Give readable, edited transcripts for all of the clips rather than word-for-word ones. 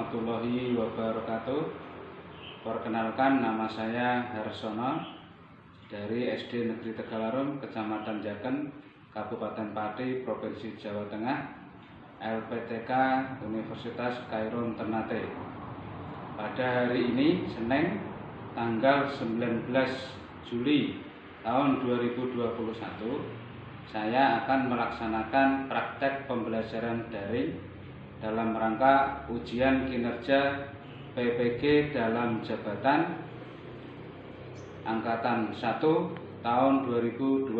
warahmatullahi wabarakatuh. Perkenalkan, nama saya Harsono dari SD Negeri Tegalarum, Kecamatan Jaken, Kabupaten Pati, Provinsi Jawa Tengah, LPTK Universitas Khairun Ternate. Pada hari ini, Senin, tanggal 19 Juli tahun 2021, saya akan melaksanakan praktek pembelajaran daring dalam rangka ujian kinerja PPG dalam jabatan Angkatan 1 tahun 2021.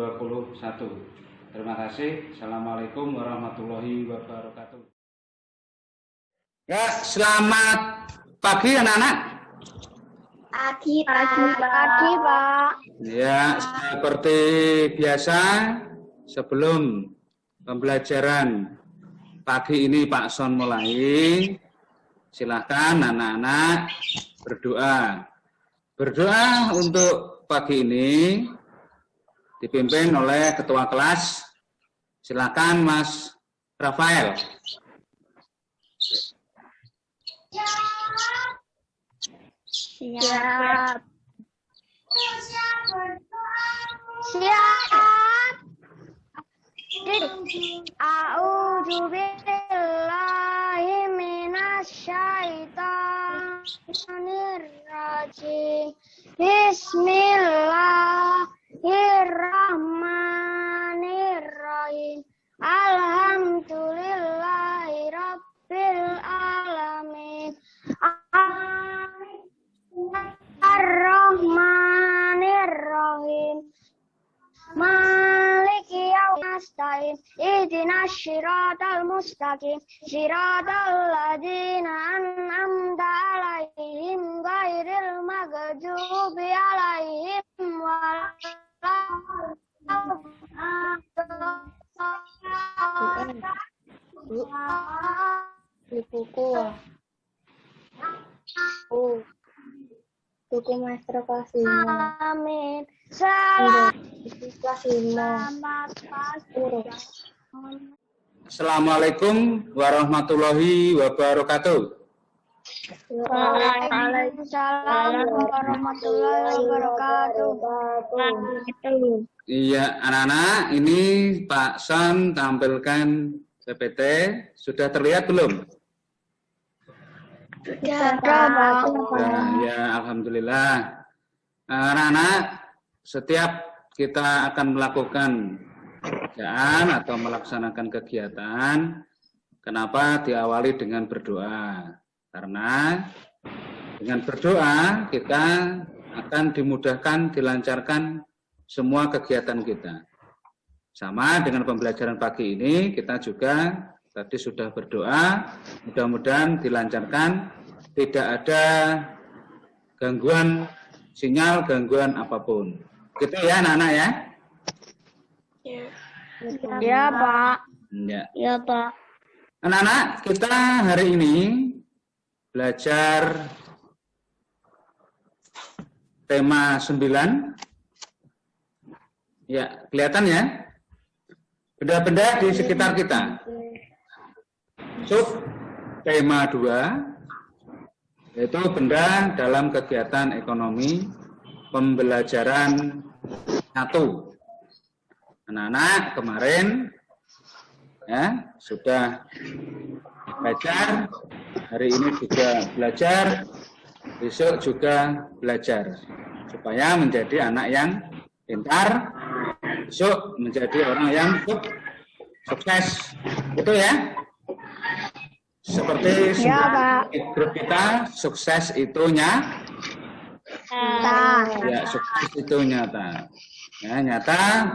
Terima kasih. Assalamualaikum warahmatullahi wabarakatuh. Ya, selamat pagi anak-anak. Pagi, Pak. Ya, seperti biasa, sebelum pembelajaran pagi ini Pak Son mulai, silahkan anak-anak berdoa. Berdoa untuk pagi ini dipimpin oleh Ketua Kelas. Silahkan Mas Rafael. Siap. A'udzu billahi minasyaitonir rajim. Bismillahirrahmanirrahim. Alhamdulillahi rabbil alamin. Ar-Rahmanir-Rahim. Maliki yaumiddin. Ihdinas siratal mustaqim. Siratal ladzina an'amta 'alaihim ghairil maghdubi 'alaihim Buku maestro kelas 5. Amin. Kelas 5. Assalamualaikum warahmatullahi wabarakatuh. Waalaikumsalam warahmatullahi wabarakatuh. Iya, anak-anak, ini Pak Son tampilkan PPT. Sudah terlihat belum? Sudah, Pak. Ya, alhamdulillah. Anak-anak, setiap kita akan melakukan pekerjaan atau melaksanakan kegiatan, kenapa diawali dengan berdoa? Karena dengan berdoa kita akan dimudahkan, dilancarkan semua kegiatan kita. Sama dengan pembelajaran pagi ini, kita juga tadi sudah berdoa, mudah-mudahan dilancarkan, tidak ada gangguan sinyal, gangguan apapun. Gitu ya anak-anak ya? Ya, Pak. Ya. Ya, Pak. Anak-anak, kita hari ini belajar tema 9. Ya, kelihatan ya? Benda-benda di sekitar kita. Sub tema 2 yaitu benda dalam kegiatan ekonomi pembelajaran 1. Anak-anak kemarin ya sudah belajar, hari ini juga belajar, besok juga belajar supaya menjadi anak yang pintar, besok menjadi orang yang sukses. Betul ya? Seperti grup kita, sukses itu nyata. Ya, sukses itu nyata. Ya, nyata.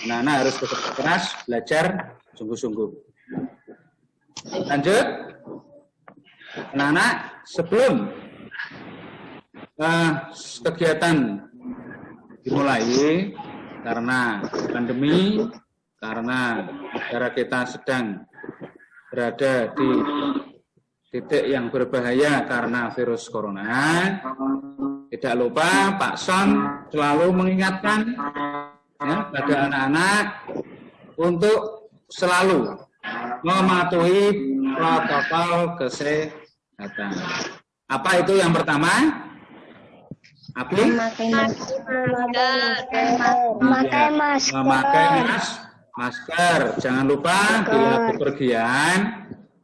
Anak-anak harus bekerja keras, belajar sungguh-sungguh. Lanjut. Anak-anak, sebelum kegiatan dimulai, karena pandemi, karena negara kita sedang berada di titik yang berbahaya karena virus corona, tidak lupa Pak Son selalu mengingatkan ya, pada anak-anak untuk selalu mematuhi protokol kesehatan. Apa itu yang pertama? Abi? Memakai masker. Memakai masker. Jangan lupa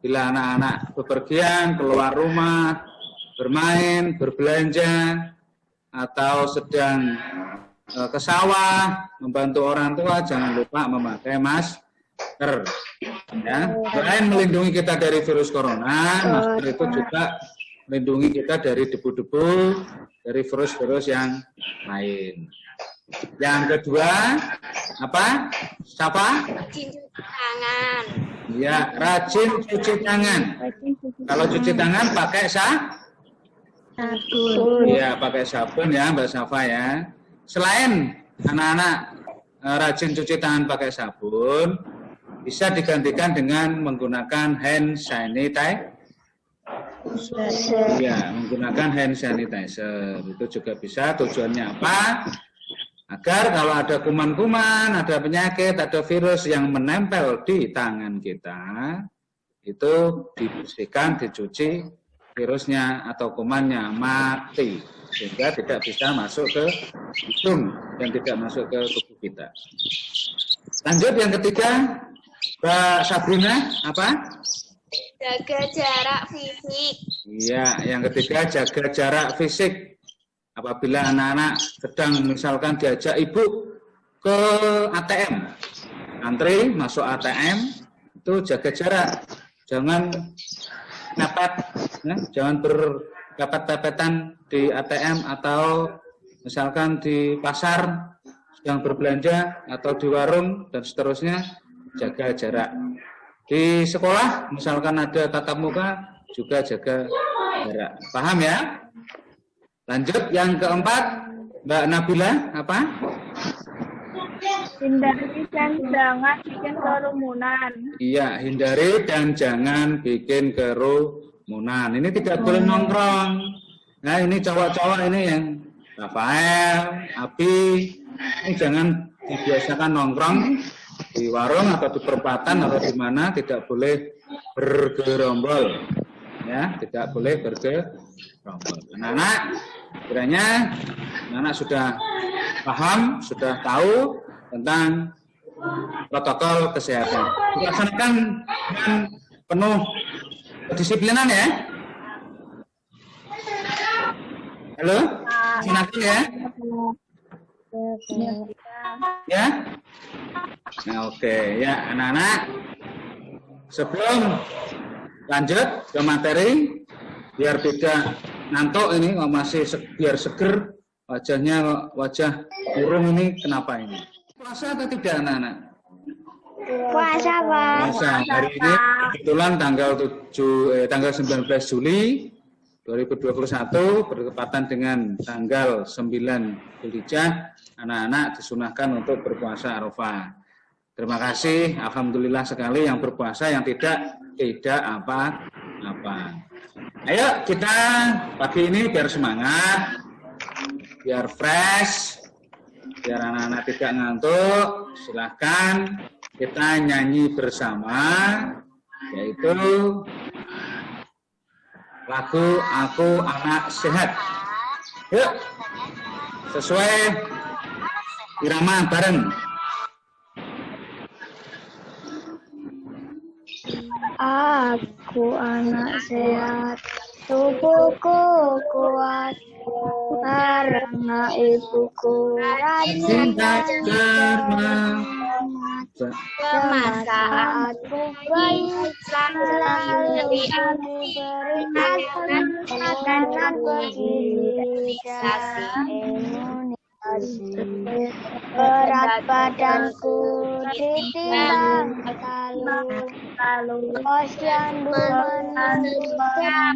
bila anak-anak bepergian, keluar rumah, bermain, berbelanja, atau sedang ke sawah, membantu orang tua, jangan lupa memakai masker. Ya. Selain melindungi kita dari virus corona, masker itu juga melindungi kita dari debu-debu, dari virus-virus yang lain. Yang kedua, apa? Siapa? Rajin cuci tangan. Ya, rajin cuci tangan. Kalau cuci tangan pakai Sabun. Iya, pakai sabun ya, Mbak Safa ya. Selain anak-anak rajin cuci tangan pakai sabun, bisa digantikan dengan menggunakan hand sanitizer. Ya, menggunakan hand sanitizer itu juga bisa. Tujuannya apa? Agar kalau ada kuman-kuman, ada penyakit, ada virus yang menempel di tangan kita, itu dibersihkan, dicuci, virusnya atau kumannya mati, sehingga tidak bisa masuk ke hidung dan tidak masuk ke tubuh kita. Lanjut yang ketiga, Mbak Sabrina, apa? Jaga jarak fisik. Iya, yang ketiga jaga jarak fisik. Apabila anak-anak sedang misalkan diajak ibu ke ATM, antri masuk ATM, itu jaga jarak, jangan mepet, ya, jangan berpepet-pepetan di ATM atau misalkan di pasar sedang berbelanja atau di warung dan seterusnya, jaga jarak. Di sekolah misalkan ada tatap muka juga jaga jarak. Paham ya? Lanjut yang keempat, Mbak Nabila, apa? Hindari dan jangan bikin kerumunan. Iya, hindari dan jangan bikin kerumunan. Ini tidak boleh nongkrong. Nah, ini cowok-cowok ini yang Rafael, Abi, ini jangan dibiasakan nongkrong di warung atau di perempatan atau di mana, tidak boleh bergerombol. Ya, tidak boleh bergerombol. Anak-anak, kiranya anak sudah paham, sudah tahu tentang protokol kesehatan. Dilaksanakan dengan penuh kedisiplinan ya. Halo, silakan ya. Ya. Nah, oke ya anak-anak. Sebelum lanjut ke materi, biar tidak ngantuk ini, masih biar seger wajahnya, wajah burung ini, kenapa ini? Puasa atau tidak anak-anak? Puasa, Pak. Puasa. Hari ini kebetulan tanggal 19 Juli 2021 bertepatan dengan tanggal 9 Dzulhijjah, anak-anak disunahkan untuk berpuasa Arafah. Terima kasih, alhamdulillah sekali yang berpuasa, yang tidak apa-apa. Ayo kita pagi ini biar semangat, biar fresh, biar anak-anak tidak ngantuk. Silahkan kita nyanyi bersama, yaitu lagu Aku Anak Sehat. Yuk, sesuai irama bareng. Aku anak sehat, tubuhku kuat, karena ibuku rajin Karena Bermanfaatku baik, selalu berikan makanan bagi imunisasi. Berat badanku ditimbang selalu, posyandu menunggu setiap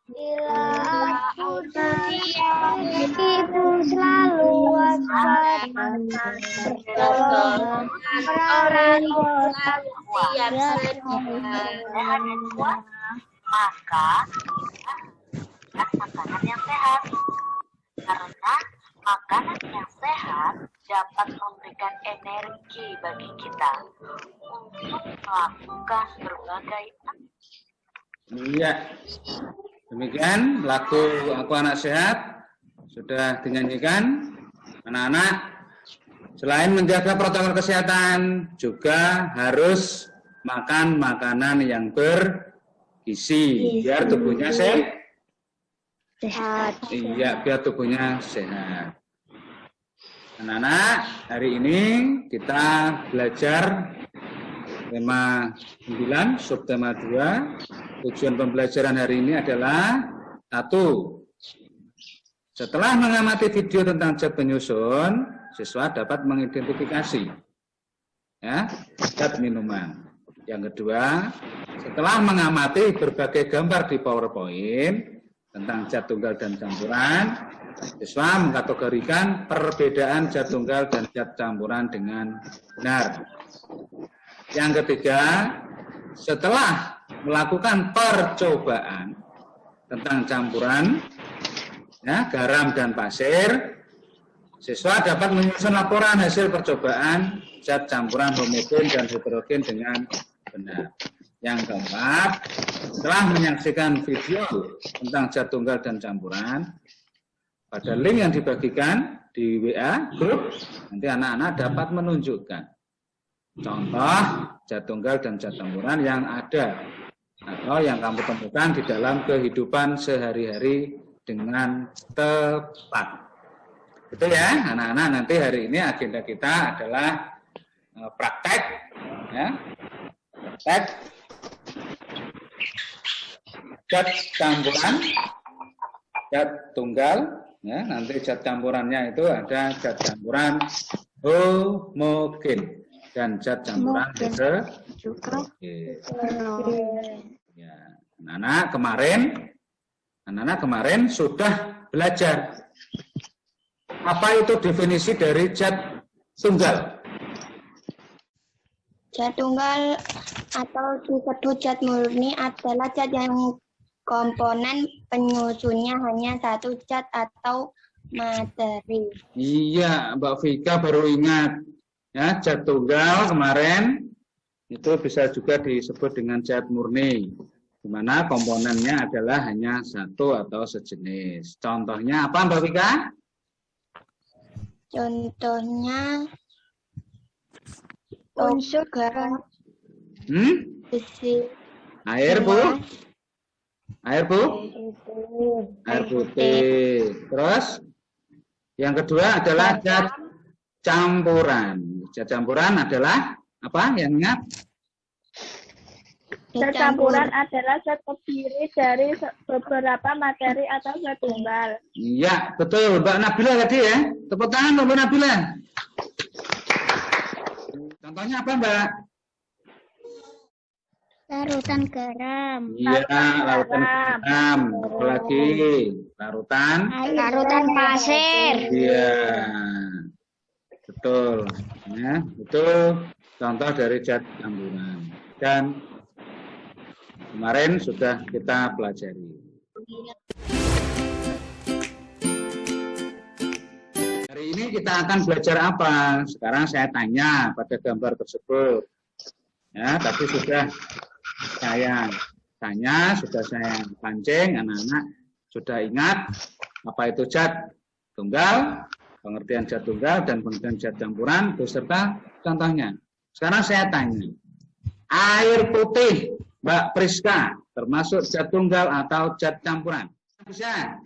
bila aku diam, ibu selalu waspada, bertolong orang siap sedia. Maka makanan yang sehat, karena makanan yang sehat dapat memberikan energi bagi kita untuk melakukan berbagai Iya. Demikian lagu Aku Anak Sehat sudah dinyanyikan. Anak-anak, selain menjaga protokol kesehatan, juga harus makan makanan yang bergizi biar tubuhnya sehat. Iya, biar tubuhnya sehat. Anak-anak, hari ini kita belajar tema 9, subtema 2. Tujuan pembelajaran hari ini adalah 1. Setelah mengamati video tentang zat penyusun, siswa dapat mengidentifikasi zat minuman. Yang kedua, setelah mengamati berbagai gambar di PowerPoint tentang zat tunggal dan campuran, siswa mengkategorikan perbedaan zat tunggal dan zat campuran dengan benar. Yang ketiga, setelah melakukan percobaan tentang campuran garam dan pasir, siswa dapat menyusun laporan hasil percobaan zat campuran homogen dan heterogen dengan benar. Yang keempat, setelah menyaksikan video tentang zat tunggal dan campuran, pada link yang dibagikan di WA grup, nanti anak-anak dapat menunjukkan contoh zat tunggal dan zat campuran yang ada atau yang kamu temukan di dalam kehidupan sehari-hari dengan tepat. Betul ya, anak-anak, nanti hari ini agenda kita adalah praktek, praktek zat campuran, zat tunggal, nanti zat campurannya itu ada zat campuran homogen dan zat campuran heterogen. Ya, anak-anak kemarin sudah belajar apa itu definisi dari zat tunggal. Zat tunggal atau disebut zat murni adalah zat yang komponen penyusunnya hanya satu zat atau materi. Iya, Mbak Vika baru ingat. Ya, zat tunggal kemarin itu bisa juga disebut dengan zat murni, di mana komponennya adalah hanya satu atau sejenis. Contohnya apa, Mbak Vika? Contohnya unsur garam, besi, Air, Bu? Air, Bu? Air putih. Terus yang kedua adalah zat campuran. Zat campuran adalah apa? Yang ingat? Zat campuran adalah zat terdiri dari beberapa materi atau zat tunggal. Iya, betul. Mbak Nabila tadi ya. Tepuk tangan Mbak Nabila. Contohnya apa, Mbak? larutan garam, Iya, larutan garam. Apalagi larutan pasir. Iya. Betul. Ya, itu contoh dari zat campuran. Dan kemarin sudah kita pelajari. Hari ini kita akan belajar apa? Sekarang saya tanya pada gambar tersebut. Ya, tapi sudah saya tanya, sudah saya pancing, anak-anak sudah ingat apa itu zat tunggal, pengertian zat tunggal dan pengertian zat campuran beserta contohnya. Sekarang saya tanya, air putih, Mbak Priska, termasuk zat tunggal atau zat campuran? Bisa?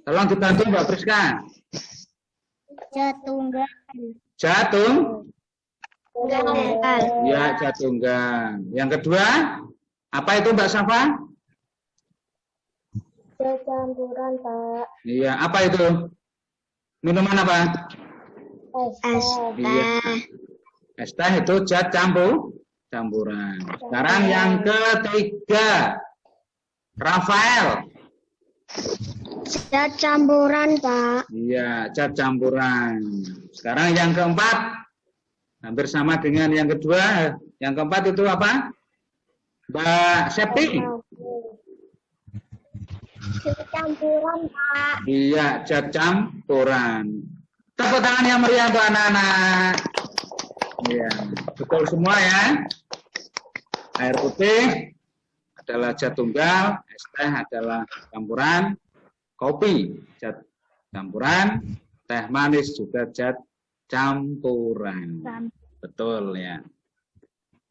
Tolong dibantu Mbak Priska. Zat tunggal. Zat tunggal. Ya, zat tunggal. Yang kedua, apa itu Mbak Safa? Zat campuran, Pak. Iya, apa itu? Minuman apa? Es. Iya. Es teh itu zat campuran. Sekarang yang ketiga, Rafael. Zat campuran, Pak. Iya, zat campuran. Sekarang yang keempat, hampir sama dengan yang kedua. Yang keempat itu apa? Mbak Septi. Zat campuran, Pak. Iya, zat campuran. Tepuk tangan yang meriah untuk anak-anak. Iya, betul semua ya. Air putih, adalah zat tunggal, es teh adalah campuran, kopi zat campuran, teh manis juga zat campuran. Betul ya.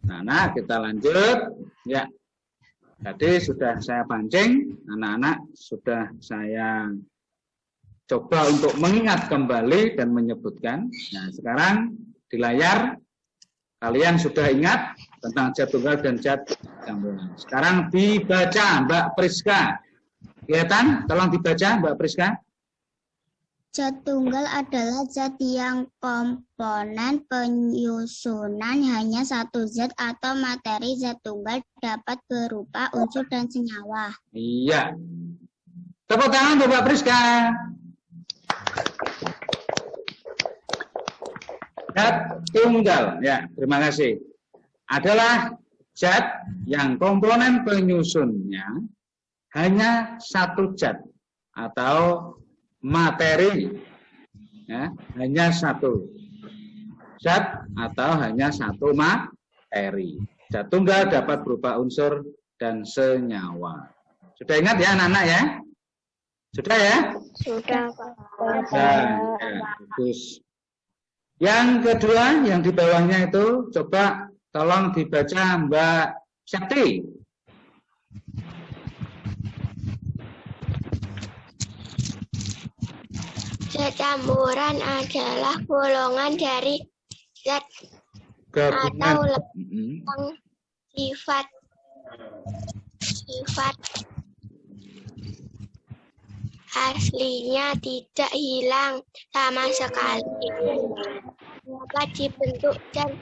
Nah, kita lanjut ya. Tadi sudah saya pancing, anak-anak sudah saya coba untuk mengingat kembali dan menyebutkan. Nah, sekarang di layar kalian sudah ingat tentang zat tunggal dan zat campuran. Sekarang dibaca Mbak Priska. Kelihatan? Tolong dibaca Mbak Priska. Zat tunggal adalah zat yang komponen penyusunan hanya satu zat atau materi. Zat tunggal dapat berupa unsur dan senyawa. Iya. Tepuk tangan untuk Mbak Priska. Zat tunggal, ya, terima kasih. Adalah zat yang komponen penyusunnya hanya satu zat atau materi, ya, hanya satu zat atau hanya satu materi. Zat tunggal dapat berupa unsur dan senyawa. Sudah ingat ya anak-anak ya? Sudah ya? Sudah, Pak. Ya, bagus. Yang kedua, yang di bawahnya itu, coba tolong dibaca Mbak Syakti. Zat campuran adalah golongan dari zat atau lempeng sifat aslinya tidak hilang sama sekali. Dapat dibentuk dan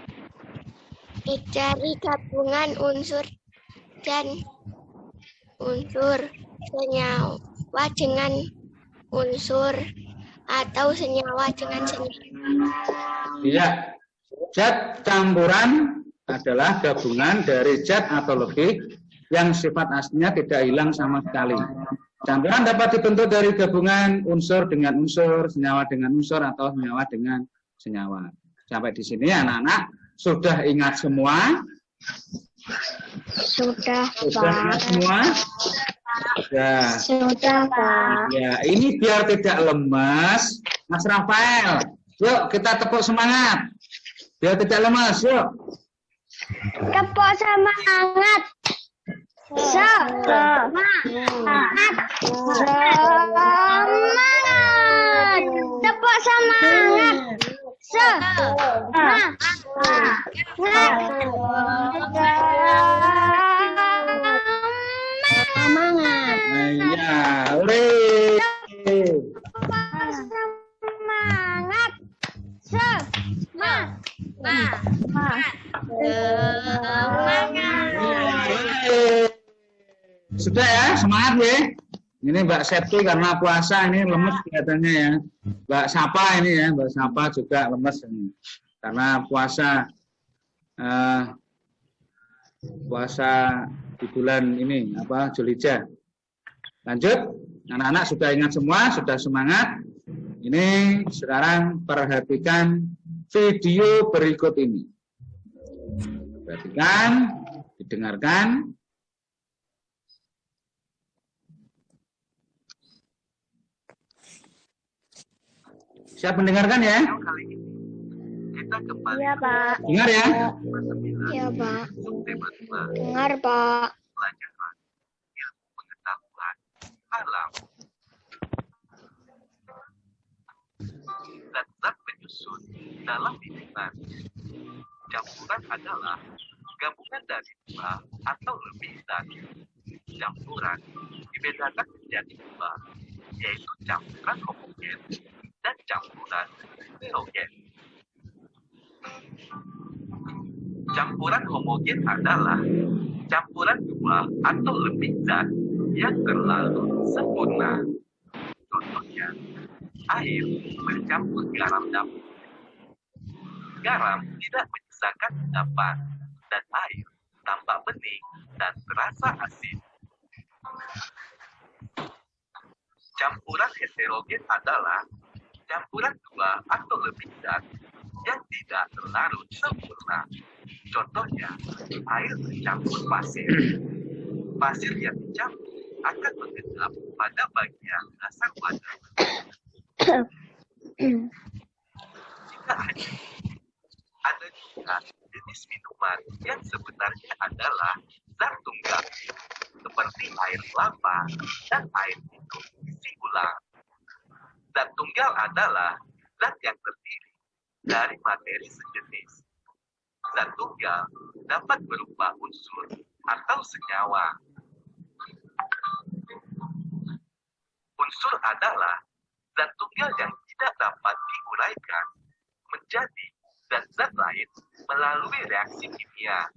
dari gabungan unsur dan unsur senyawa dengan unsur atau senyawa dengan senyawa. Iya, zat campuran adalah gabungan dari zat atau lebih yang sifat aslinya tidak hilang sama sekali. Campuran dapat dibentuk dari gabungan unsur dengan unsur, senyawa dengan unsur, atau senyawa dengan senyawa. Sampai di sini anak-anak sudah ingat semua? Sudah, ingat semua? Ya. Sudah, Pak. Ya, ini biar tidak lemas, Mas Rafael. Yuk kita tepuk semangat. Biar tidak lemas, yuk. Tepuk semangat. Semangat. Tepuk semangat. Semangat. Iya, hore. Semangat. Sudah ya, semangat ya. Ini Mbak Septi karena puasa ini lemes kelihatannya ya. Mbak Sapa ini ya, Mbak Sapa juga lemes ini. Karena puasa di bulan ini Zulhijjah. Lanjut, anak-anak sudah ingat semua, sudah semangat. Ini sekarang perhatikan video berikut ini. Perhatikan, didengarkan. Siap mendengarkan ya? Kali ini kita kembali Iya, Pak. Dengar ya? Iya, Pak. tema 2 Dengar, Pak. pelajaran ilmu pengetahuan alam. Zat-zat penyusun dalam lingkungan. Campuran adalah gabungan dari dua atau lebih zat. Campuran dibedakan menjadi dua, yaitu campuran homogen dan campuran heterogen. Campuran homogen adalah campuran dua atau lebih zat yang terlalu sempurna. Contohnya, air bercampur garam dapur. Garam tidak menyisakan endapan dan air tampak bening dan terasa asin. Campuran heterogen adalah campuran dua atau lebih zat yang tidak terlarut sempurna. Contohnya, air bercampur pasir. Pasir yang dicampur akan mengendap pada bagian dasar wadah. Tidak hanya ada juga jenis minuman yang sebenarnya adalah zat tunggal, seperti air kelapa dan air minum isi ulang. Zat tunggal adalah zat yang terdiri dari materi sejenis. Zat tunggal dapat berupa unsur atau senyawa. Unsur adalah zat tunggal yang tidak dapat diuraikan menjadi zat-zat lain melalui reaksi kimia.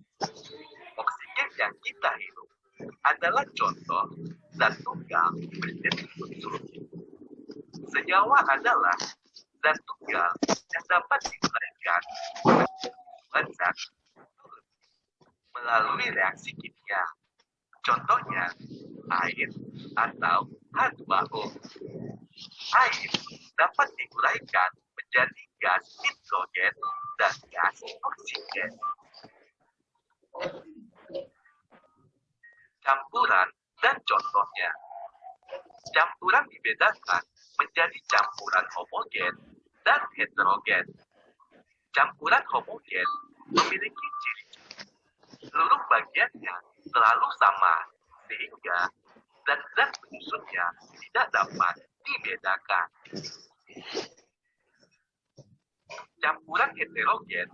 Oksigen yang kita hirup adalah contoh zat tunggal berjenis unsur. Senyawa adalah zat tunggal yang dapat diuraikan oleh zat melalui reaksi kimia. Contohnya, air atau H2O. Air dapat diuraikan menjadi gas hidrogen dan gas oksigen. Campuran dan contohnya. Campuran dibedakan menjadi campuran homogen dan heterogen. Campuran homogen memiliki ciri seluruh bagiannya selalu sama, sehingga zat-zat penyusunnya tidak dapat dibedakan. Campuran heterogen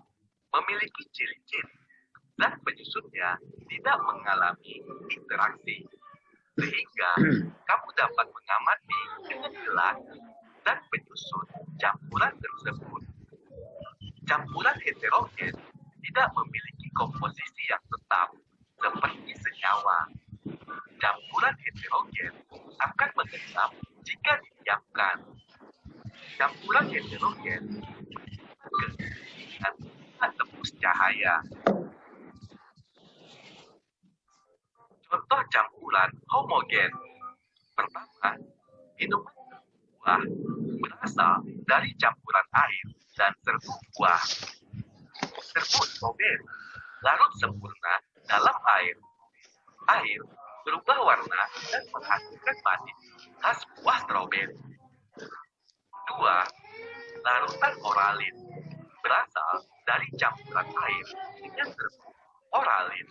memiliki ciri-ciri zat penyusunnya tidak mengalami interaksi, sehingga kamu dapat mengamati dengan jelas zat penyusun campuran tersebut. Campuran heterogen tidak memiliki komposisi yang tetap seperti senyawa. Campuran heterogen akan mengendap jika didiamkan. Campuran heterogen tidak tembus cahaya. Contoh campuran homogen. Pertama, minuman buah berasal dari campuran air dan serbuk buah. Serbuk stroberi larut sempurna dalam air. Air berubah warna dan menghasilkan manis khas buah stroberi. 2. Larutan oralin berasal dari campuran air dengan serbuk oralin.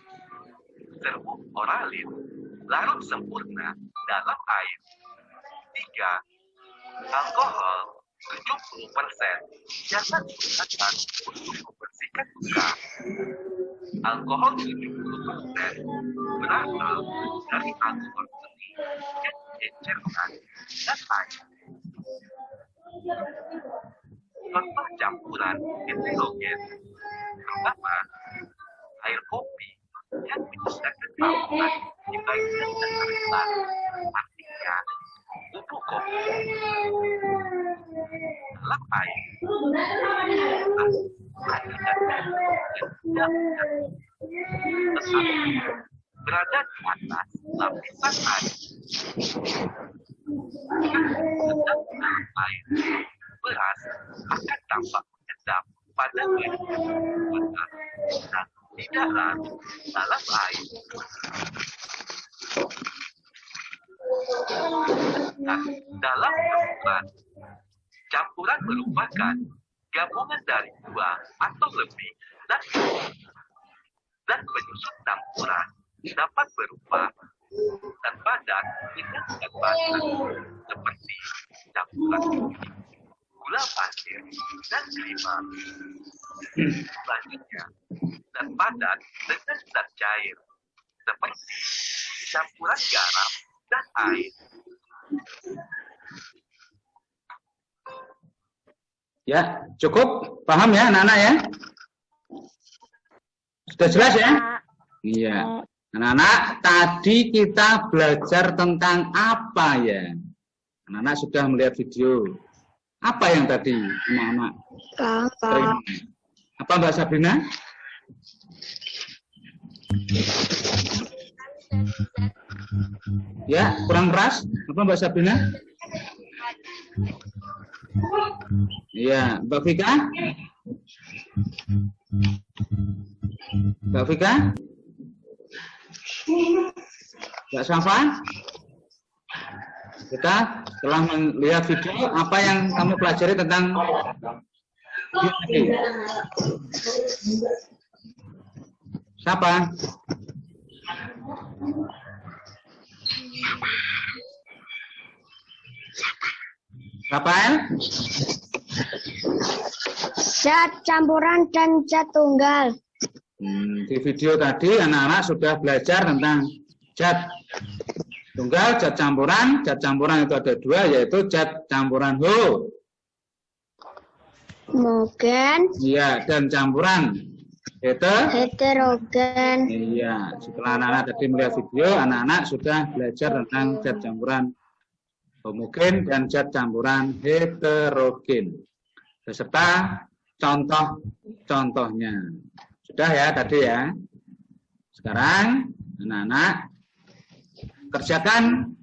Serbuk oralin larut sempurna dalam air. 3. Alkohol 70% jangan digunakan untuk membersihkan luka. Alkohol 70% berasal dari alkohol putih yang diencerkan dan air. Contoh campuran heterogen. Pertama, air kopi yang menyediakan campuran di bagian dasar gelas, artinya bubuk kopi. Dalam air, ada gas yang tidak berada di atas lapisan air. Dalam air, beras akan tampak mengendap pada bagian dan tidak larut dalam air. Nah, dalam campuran merupakan gabungan dari dua atau lebih dan penyusun campuran dapat berupa dan padat dengan zat basah seperti campuran gula pasir dan krima. Selanjutnya, zat padat dengan zat cair seperti campuran garam dan air. Ya, cukup? Paham ya anak-anak ya? Sudah jelas ya? Iya. Anak-anak, tadi kita belajar tentang apa ya? Anak-anak sudah melihat video. Apa yang tadi, anak-anak? Apa Mbak Sabrina? Ya, kurang keras. Apa Mbak Sabrina? Iya, Mbak Vika? Mbak Vika? Mbak Safa? Kita telah melihat video, apa yang kamu pelajari tentang geometri? Siapa? Rafael? Zat campuran dan zat tunggal. Di video tadi anak-anak sudah belajar tentang zat tunggal, zat campuran. Zat campuran itu ada dua, yaitu zat campuran Homogen. Iya, dan campuran Heterogen. Iya, setelah anak-anak tadi melihat video, anak-anak sudah belajar tentang zat campuran homogen dan zat campuran heterogen beserta contoh-contohnya. Sudah ya tadi ya. Sekarang anak-anak kerjakan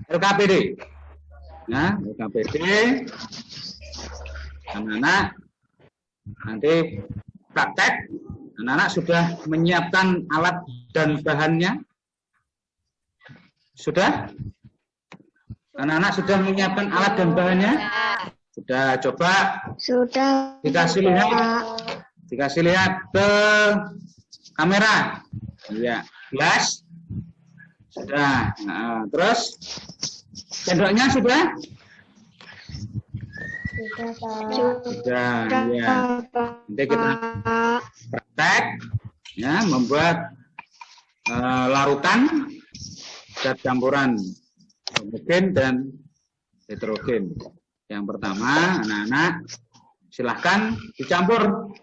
LKPD. Nah, LKPD anak-anak nanti praktek. Anak-anak sudah menyiapkan alat dan bahannya? Sudah? Anak-anak sudah menyiapkan alat dan bahannya? Sudah, coba Sudah. dikasih lihat ke kamera. Iya, gelas. Sudah. Nah, terus sendoknya sudah? Sudah, ya. Nanti kita praktek ya, membuat larutan zat campuran homogen dan heterogen. Yang pertama, anak-anak silahkan dicampur,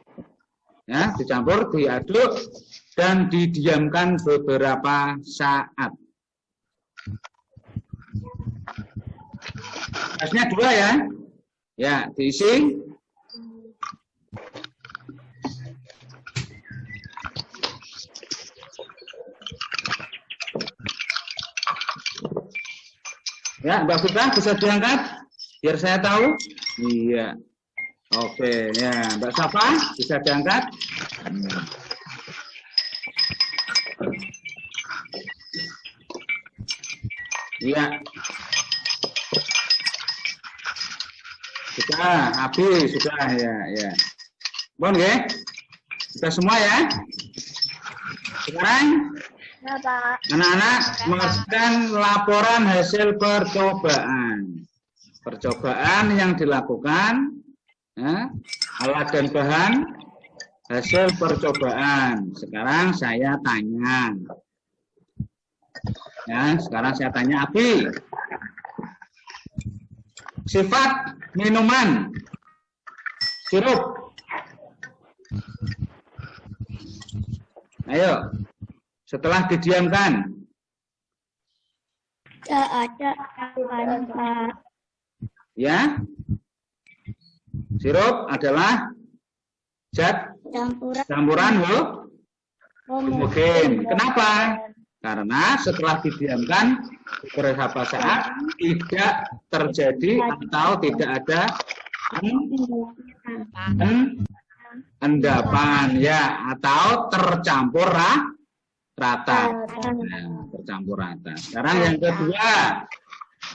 ya, dicampur, diaduk, dan didiamkan beberapa saat. Gelasnya 2 ya, ya, diisi. Ya, Mbak Fitah bisa diangkat biar saya tahu. Iya. Oke, ya, Mbak Safa bisa diangkat. Iya. Sudah, habis, sudah ya, ya. Bon, ya. Sudah semua ya. Sekarang Ya, Pak. anak-anak mengerjakan laporan hasil percobaan. Percobaan yang dilakukan, ya, alat dan bahan, hasil percobaan. Sekarang saya tanya. Ya, sekarang saya tanya Abi. Sifat minuman sirup. Ayo. Setelah didiamkan. Tidak ada campuran, Pak. Ya. Sirup adalah zat campuran homogen. Kenapa? Karena setelah didiamkan beberapa saat tidak terjadi atau tidak ada endapan ya, atau tercampur rata. Nah, tercampur rata. Sekarang yang kedua,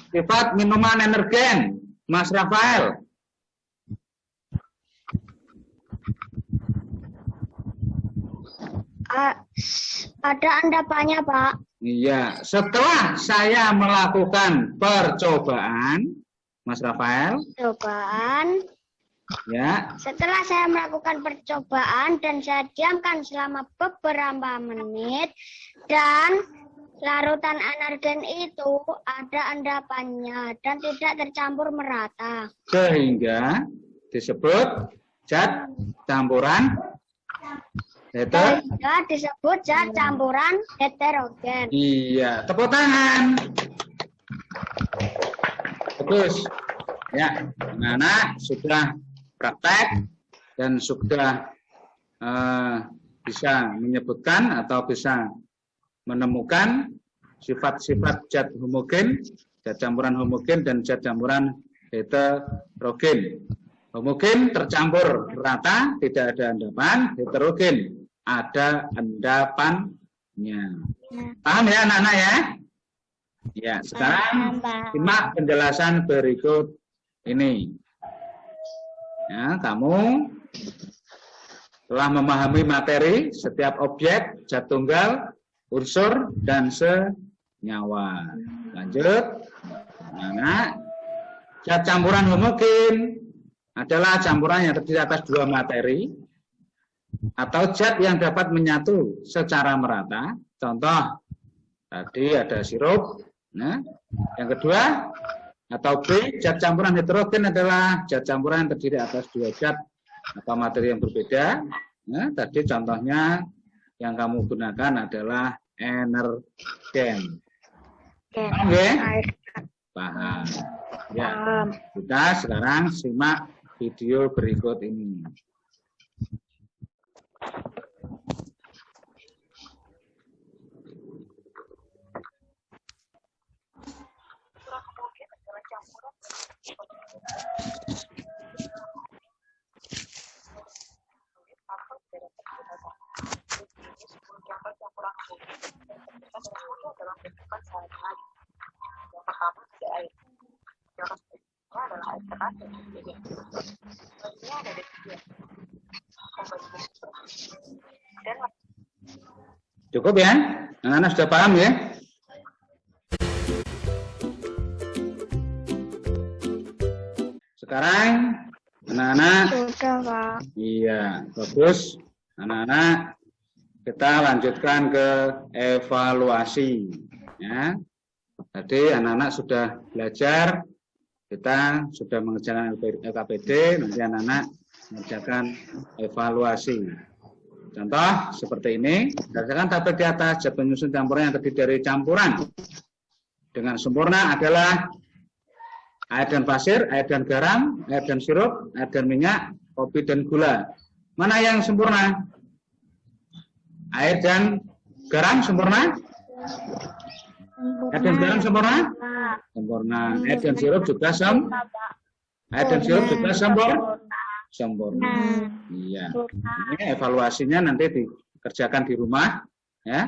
sifat minuman energen, Mas Rafael. Ada endapannya, Pak. Iya, setelah saya melakukan percobaan, Mas Rafael. Percobaan. Ya. Setelah saya melakukan percobaan dan saya diamkan selama beberapa menit dan larutan energen itu ada endapannya dan tidak tercampur merata. Sehingga disebut zat campuran Sehingga disebut zat campuran heterogen. Iya, tepuk tangan. Bagus. Ya, anak-anak sudah praktek dan sudah bisa menyebutkan atau bisa menemukan sifat-sifat zat homogen, zat campuran homogen dan zat campuran heterogen. Homogen tercampur rata, tidak ada endapan. Heterogen ada endapannya. Paham ya anak-anak ya? Ya, sekarang simak penjelasan berikut ini. Ya, kamu telah memahami materi setiap objek, zat tunggal, unsur, dan senyawa. Lanjut. Nah, zat campuran homogen adalah campuran yang terdiri atas dua materi atau zat yang dapat menyatu secara merata. Contoh, tadi ada sirup. Nah, yang kedua atau B, zat campuran heterogen adalah zat campuran yang terdiri atas dua zat atau materi yang berbeda. Nah, tadi contohnya yang kamu gunakan adalah energen. Paham ya? Paham. Ya. Kita sekarang simak video berikut ini. Cukup ya? Anak-anak sudah paham ya? Sekarang anak-anak, iya, bagus. Anak-anak, kita lanjutkan ke evaluasi. Ya. Tadi anak-anak sudah belajar, kita sudah mengerjakan LKPD, nanti anak-anak mengerjakan evaluasi. Contoh seperti ini, berdasarkan tabel di atas, zat penyusun campuran yang terdiri dari campuran dengan sempurna adalah air dan pasir, air dan garam, air dan sirup, air dan minyak, kopi dan gula. Mana yang sempurna? Air dan garam sempurna? Air dan garam sempurna? Sempurna. Air dan sirup juga sempurna. Sempurna. Iya. Ini evaluasinya nanti dikerjakan di rumah, ya.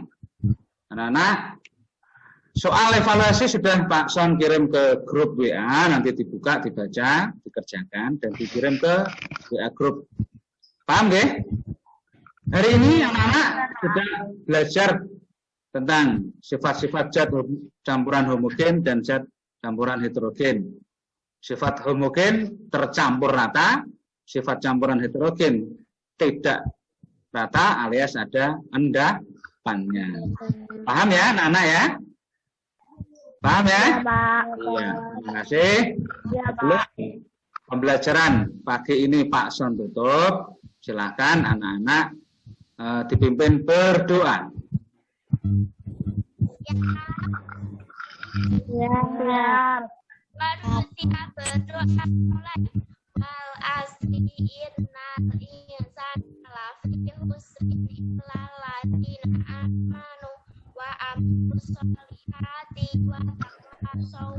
Anak-anak, soal evaluasi sudah Pak Son kirim ke grup WA, nanti dibuka, dibaca, dikerjakan, dan dikirim ke WA grup. Paham ya? Hari ini anak-anak sudah belajar tentang sifat-sifat zat campuran homogen dan zat campuran heterogen. Sifat homogen tercampur rata, sifat campuran heterogen tidak rata alias ada endapannya. Paham ya anak-anak ya? Paham ya? Iya, terima kasih. Pembelajaran pagi ini Pak Son tutup. Silakan anak-anak dipimpin berdoa. Manusia berdoa mulai al-asri'inna insan lafi husrin lalladina amanu wa amilus solihati wa taqasaw